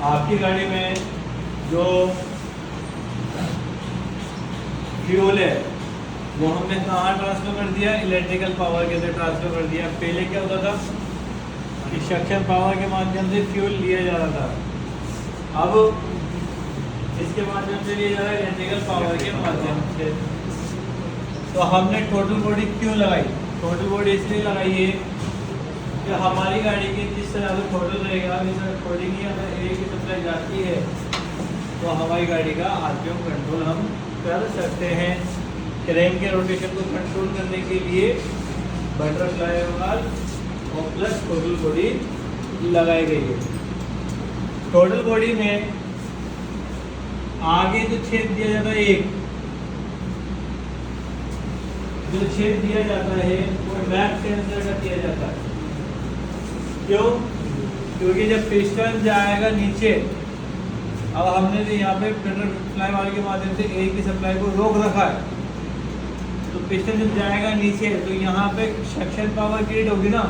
आपकी गाड़ी में जो फ्यूल है वो हमने कहाँ ट्रांसफर कर दिया, इलेक्ट्रिकल पावर के अंदर ट्रांसफर कर दिया। पहले क्या होता था कि सक्शन पावर के माध्यम से फ्यूल लिया जा रहा था, अब इसके माध्यम से लिया जा रहा है इलेक्ट्रिकल पावर के माध्यम से। तो हमने टोटल बॉडी क्यों लगाई? टोटल बॉडी इसलिए लगाई है कि हमारी गाड़ी की जिस तरह से टोटल रहेगा इस अकॉर्डिंगली अगर एक की सप्लाई जाती है तो हमारी गाड़ी का आरपीएम कंट्रोल हम कर सकते हैं। क्रैंक के रोटेशन को कंट्रोल करने के लिए बटरफ्लाई वाल्व और प्लस टोटल बॉडी लगाई गई है। टोटल बॉडी में आगे जो छेद दिया जाता है, एक जो छेद दिया जाता है वो मैप सेंसर का दिया जाता है। क्यों? क्योंकि जब पिस्टन जाएगा नीचे, अब हमने तो यहाँ पे बटरफ्लाई वाल्व के माध्यम से एयर की सप्लाई को रोक रखा है, तो पिस्टन जब जाएगा नीचे तो यहाँ पे सक्शन पावर क्रिएट होगी ना,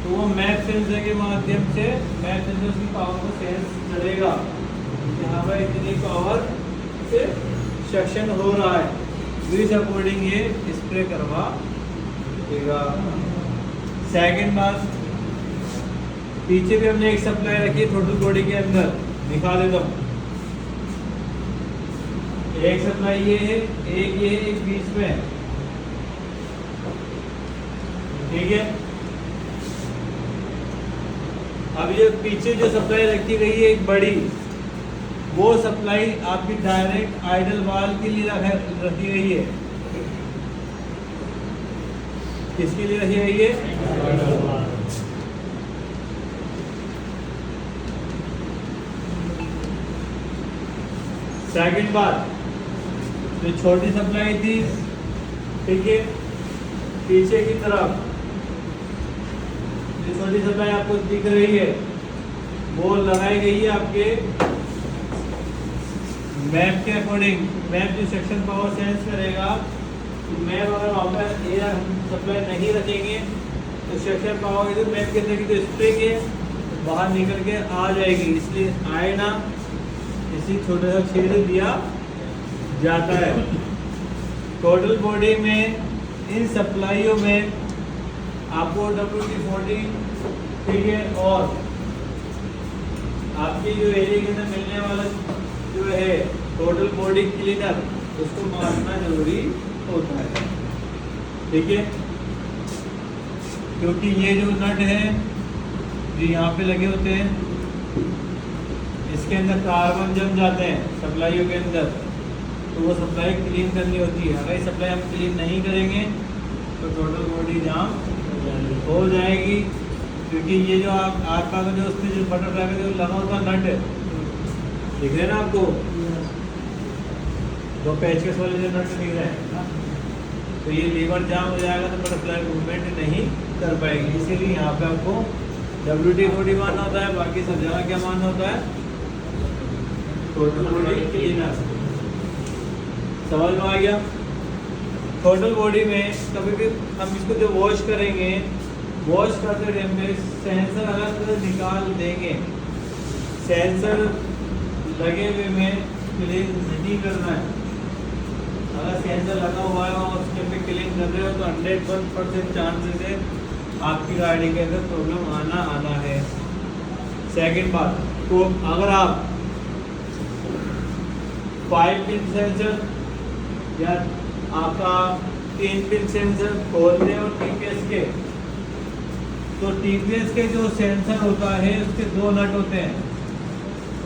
तो वो मैप सेंसर के माध्यम से मैप सेंसर की पावर को सेंस करेगा, यहाँ पर इतनी पावर से सक्शन हो रहा है, तो इस अकॉर्डिंग ये स्प्रे करवा देगा। सेकेंड बात, पीछे भी हमने एक सप्लाई रखी है टोटल बॉडी के अंदर, दिखा देता हूँ। एक सप्लाई ये है, एक ये है, एक बीच में है, ठीक है। अब ये पीछे जो सप्लाई रखी गई है एक बड़ी, वो सप्लाई आपकी डायरेक्ट आइडल वाल्व के लिए रखी गई है। किसके लिए रखी गई है? सेकेंड बात, जो छोटी सप्लाई थी, ठीक है, पीछे की तरफ जो छोटी सप्लाई आपको दिख रही है वो लगाई गई है आपके मैप के अकॉर्डिंग। मैप जो सेक्शन पावर सेंस करेगा, तो मैप अगर वहाँ पर एयर सप्लाई नहीं रखेंगे तो सेक्शन पावर जो मैप के अंदर की जो स्प्रिंग है बाहर निकल के आ जाएगी, इसलिए आए ना इसी छोटा सा छेद दिया जाता है। टोटल बॉडी में इन सप्लाइयों में आपको WD-40, ठीक है, और आपकी जो एरिया के अंदर मिलने वाला जो है टोटल बॉडी क्लीनर, उसको मारना जरूरी होता है, ठीक है। क्योंकि ये जो नट है जो यहाँ पे लगे होते हैं, इसके अंदर कार्बन जम जाते हैं सप्लाइयों के अंदर, तो वो सप्लाई क्लीन करनी होती है। अगर सप्लाई हम क्लीन नहीं करेंगे तो टोटल बॉडी जाम हो जाएगी। क्योंकि ये जो आप का जो उसमें जो बटरफ्लाई का जो लगा होता नट दिख रहे हैं ना आपको, दो पेचकस वाले जो नट दिख रहे हैं ना, तो ये लीवर जाम हो जाएगा तो बटरफ्लाई मूवमेंट नहीं कर पाएगी। इसीलिए यहाँ पे आपको WD-40 मारना होता है, बाकी सब जगह क्या मारना होता है? Total body cleaner. समझ में आ गया? टोटल बॉडी में कभी भी हम इसको जो वॉश करेंगे, वॉश करते टाइम में सेंसर अलग निकाल देंगे। सेंसर लगे हुए में क्लीन नहीं करना है। अगर सेंसर लगा हुआ है और उसके पे क्लीन कर रहे हो तो 100% चांसेस है आपकी गाड़ी के अंदर प्रॉब्लम आना है। सेकंड बात, तो अगर आप 5 पिन सेंसर या आपका 3 पिन सेंसर खोल दें और TPS के, तो TPS के जो सेंसर होता है उसके 2 नट होते हैं,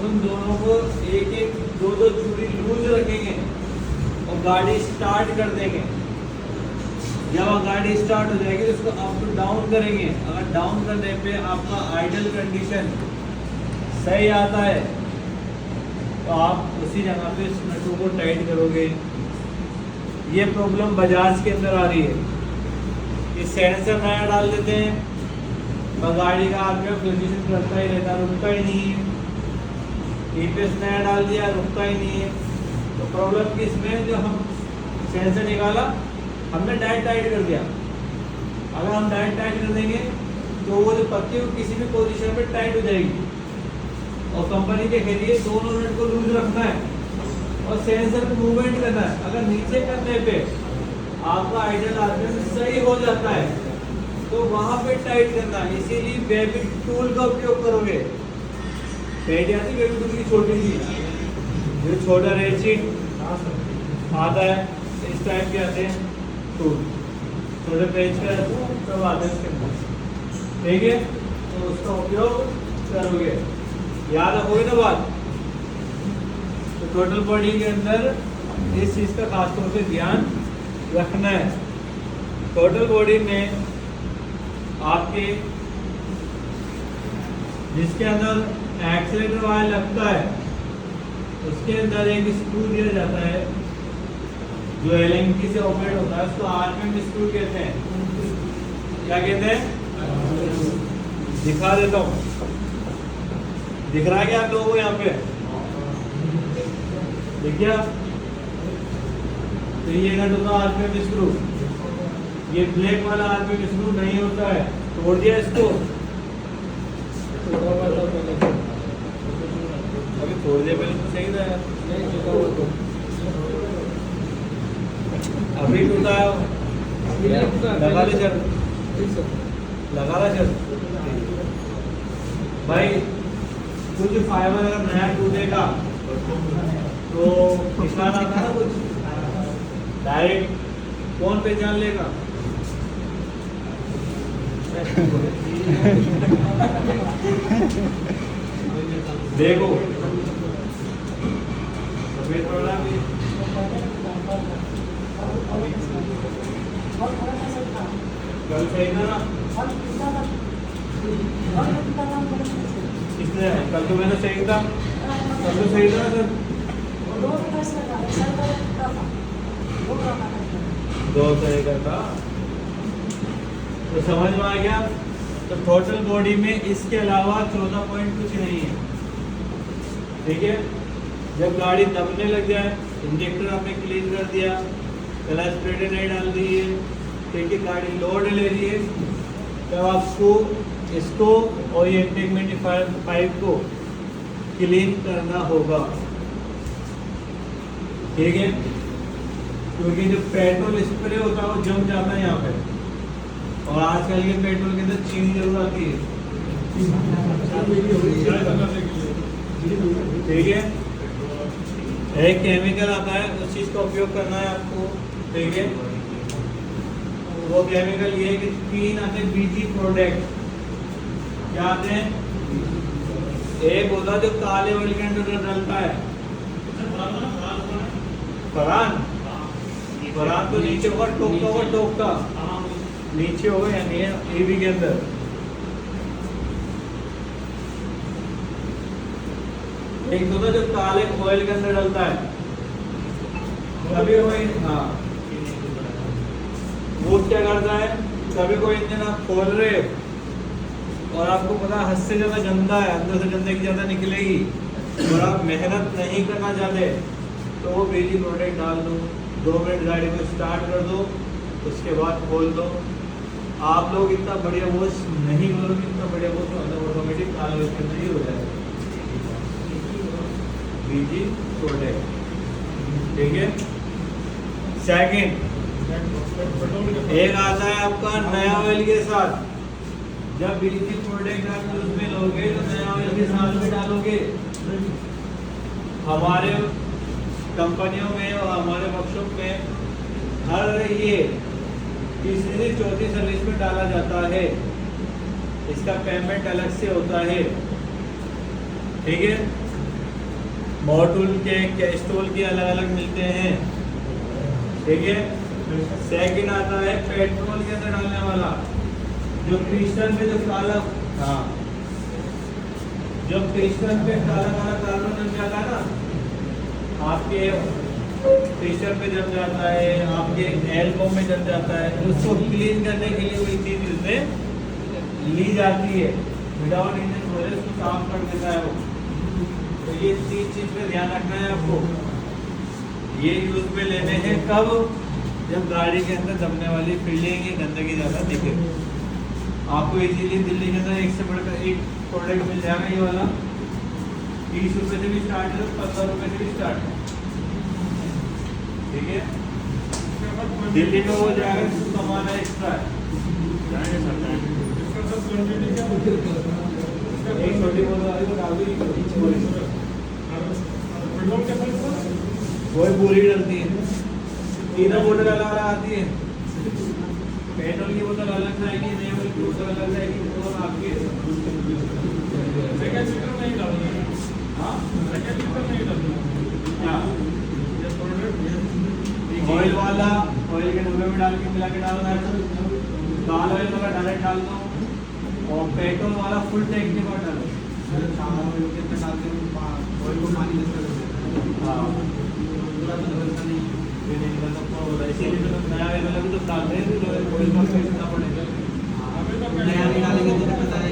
उन दोनों को एक एक 2-2 चूड़ी लूज रखेंगे और गाड़ी स्टार्ट कर देंगे। जब गाड़ी स्टार्ट हो जाएगी तो उसको अप टू डाउन करेंगे। अगर डाउन करने पे आपका आइडल कंडीशन सही आता है तो आप उसी जगह पे इस नटों को टाइट करोगे। ये प्रॉब्लम बजाज के अंदर आ रही है कि सेंसर नया डाल देते हैं और गाड़ी का आगे फ्लक्चुएशन करता ही रहता, रुकता ही नहीं है। TPS नया डाल दिया, रुकता ही नहीं है। तो प्रॉब्लम किस में, जो हम सेंसर निकाला हमने डायरेक्ट टाइट कर दिया। अगर हम डायरेक्ट टाइट कर देंगे तो वो जो पत्ती वो किसी भी पोजीशन पे टाइट हो जाएगी। और कंपनी के जरिए दोनों नट को लूज रखना है और सेंसर को मूवमेंट करना है। अगर नीचे करने पे आपका आइडियल आर्पिएम सही हो जाता है तो वहां पे टाइट करना है, इसीलिए बेबी टूल का उपयोग करोगे। पेटी आती बेबी टूल की छोटी सी, जो छोटा रेचिंग आता है, इस टाइप के आते हैं टूल, छोटे पेज का सब आते हैं इसके अंदर, ठीक है। तो उसका उपयोग करोगे, याद रखोगे ना बात। तो टोटल बॉडी के अंदर इस चीज का खासतौर से ध्यान रखना है। टोटल बॉडी में आपके जिसके अंदर एक्सीलरेटर वायर लगता है उसके अंदर एक स्क्रू दिया जाता है जो एलएनकी से ऑपरेट होता है, उसको आरपीएम स्क्रू कहते हैं। क्या कहते हैं? दिखा देता हूँ, दिख रहा है क्या आप लोगों को यहाँ पे? दिख गया? तो ये नट होता है आरपीएम स्क्रू, ये ब्लैक वाला आरपीएम स्क्रू नहीं होता है, तोड़ दिया इसको, अभी तोड़ दिया, पहले तो सही था यार, अभी टूटा है, लगा ले चल, लगा ला चल भाई। कुछ फाइबर अगर नया टूटेगा तो निशान आता है ना, कुछ डायरेक्ट कौन पहचान लेगा? देखो सफेद पड़ा भी कल सही था ना, किसने? कल तो मैंने सही था, कल तो सही था सर, दो सही का था। तो समझ में आ गया। तो टोटल बॉडी में इसके अलावा 14 पॉइंट कुछ नहीं है, ठीक है। जब गाड़ी दबने लग जाए, इंजेक्टर आपने क्लीन कर दिया, क्लच प्लेटें नहीं डाल दी है, ठीक है, गाड़ी लोड ले रही है, तब आपको इसको और ये इंटेक पाइप को क्लीन करना होगा, ठीक है। क्योंकि जो पेट्रोल स्प्रे होता है वो जम जाता है यहाँ पे, और आजकल के पेट्रोल के अंदर चीनी जरूर आती है, ठीक है। एक केमिकल आता है, उस चीज का उपयोग करना है आपको, ठीक है। वो केमिकल ये है कि 3 आते हैं बीजी प्रोडक्ट। क्या आते हैं? एक होता है जो काले ऑयल के अंदर डलता है, फरान, फरान तो नीचे होगा, टोकता नीचे होगा, यानी ईवी के अंदर। एक होता है जो काले ऑयल के अंदर डलता है, कभी कोई, हाँ, वो क्या करता है, कभी कोई इंजन आप खोल रहे हो और आपको पता हद से ज़्यादा गंदा है, अंदर से गंदगी ज़्यादा निकलेगी और आप मेहनत नहीं करना चाहते, तो वो बिजली प्रोडक्ट डाल दो, 2 मिनट गाड़ी को स्टार्ट कर दो, उसके बाद खोल दो। आप लोग इतना बढ़िया वॉश नहीं करोगे, इतना बढ़िया वॉश तो ऑटोमेटिक काला उसके अंदर ही हो जाएगा, बिजली प्रोडक्ट, ठीक है। सेकंड, एक आता है आपका नया ऑयल के साथ। जब बिजली प्रोडक्ट आप उसमें लोगे तो नया ऑयल के साथ में डालोगे। हमारे कंपनियों में और हमारे वर्कशॉप में हर ये तीसरी चौथी सर्विस में डाला जाता है, इसका पेमेंट अलग से होता है, ठीक है। मॉडल के कैस्ट्रोल के अलग अलग मिलते हैं, ठीक है। सेकंड आता है पेट्रोल के अंदर डालने वाला, जो क्रिस्टल पे जो काला, हाँ, जो क्रिस्टल पे काला काला कार्बन जम जाता है ना, आपके क्रिस्टल पे जम जाता है, आपके एल्बो में जम जाता है, उसको क्लीन करने के लिए कोई चीज इसमें ली जाती है, विदाउट इंजन ऑयल उसको साफ कर देता है वो। तो ये 3 चीज पे ध्यान रखना है आपको। ये यूज में लेने हैं कब? जब गाड़ी के अंदर दबने वाली फील्डिंग की गंदगी ज़्यादा दिखे। आपको इजीली दिल्ली के अंदर एक से बढ़कर एक प्रोडक्ट मिल जाएगा, ये वाला 30 रुपए से भी स्टार्ट है, 15 रुपए से भी स्टार्ट है। ठीक है, दिल्ली में वो जाएगा जिसको कमाना एक्स्ट्रा है। एक छोटी बोतल वाली को डाल दी, वही पूरी डलती है। तीनों बोतल अलग अलग आती है, पेट्रोल की बोतल अलग से आएगी, नई वाली बोतल अलग से आएगी, वो आपकी है। ऑयल वाला ऑयल के डब्बे में डाल के मिला के डालना है, दाल ऑयल वाला डायरेक्ट डाल दो, और पेट्रोल वाला फुल टैंक के बाद डालो। ऑयल को पानी हाँ इसीलिए तो नया अवेलेबल तो डालते हैं, तो ऑयल का खरीदना पड़ेगा। नया भी डालेंगे तो पता है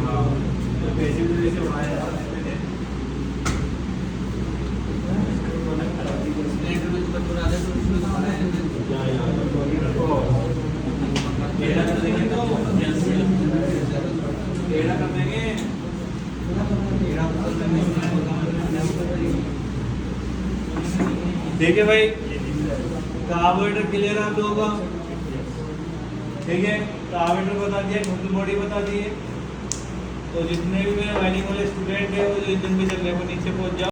हाँ, पैसे भी जैसे बढ़ाया जाता है। देखिए भाई, कार्बोरेटर क्लियर आप लोगों का। ठीक है, कार्बोरेटर बता दिया, टोटल बॉडी बता दी है। तो जितने भी मेरे वायरिंग वाले स्टूडेंट है वो जो इंजन में चल रहे हैं वो नीचे पहुंच जाओ।